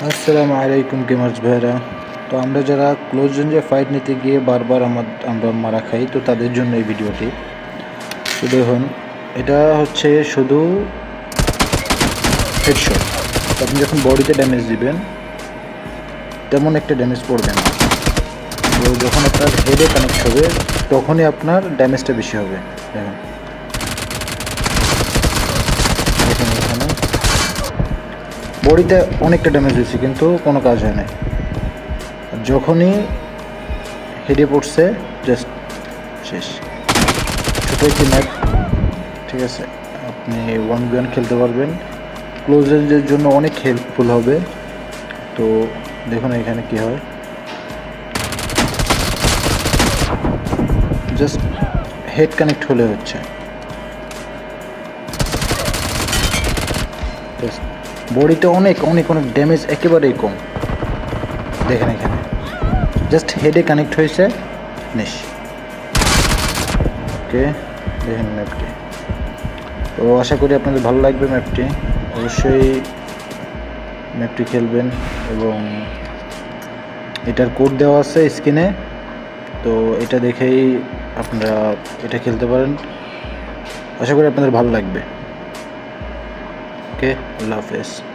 আসসালামু আলাইকুম গেমার্স ভাইরা। তো আমরা যারা ক্লোজ রেঞ্জে ফাইট নিতে গিয়ে বারবার আমরা মারা খাই, তো তাদের জন্য এই ভিডিওটি। তো দেখুন, এটা হচ্ছে শুধু হেডশট। আপনি যখন বডিতে ড্যামেজ দিবেন তেমন একটা ড্যামেজ পড়বে না। তো যখন আপনার হেডে কানেক্ট হবে তখনই আপনার ড্যামেজটা বেশি হবে। দেখুন এখানে বডিতে অনেকটা ড্যামেজ হয়েছে কিন্তু কোনো কাজ হয় না। যখনই হেডে পড়ছে জাস্ট শেষ। ছোটো একটি ম্যাপ, ঠিক আছে, আপনি 1v1 খেলতে পারবেন। ক্লোজ রেঞ্জের জন্য অনেক হেল্পফুল হবে। তো দেখুন এখানে কি হয়, জাস্ট হেড কানেক্ট হলে হচ্ছে। বডিতে অনেক অনেক অনেক ড্যামেজ একেবারেই কম। দেখেন এখানে জাস্ট হেডে কানেক্ট হয়েছে, নিশ। ওকে, দেখেন ম্যাপটি। তো আশা করি আপনাদের ভালো লাগবে ম্যাপটি। অবশ্যই ম্যাপটি খেলবেন এবং এটার কোড দেওয়া আছে স্ক্রিনে, তো এটা দেখেই আপনারা এটা খেলতে পারেন। আশা করি আপনাদের ভালো লাগবে। ওকে, আল্লাহ হাফেজ।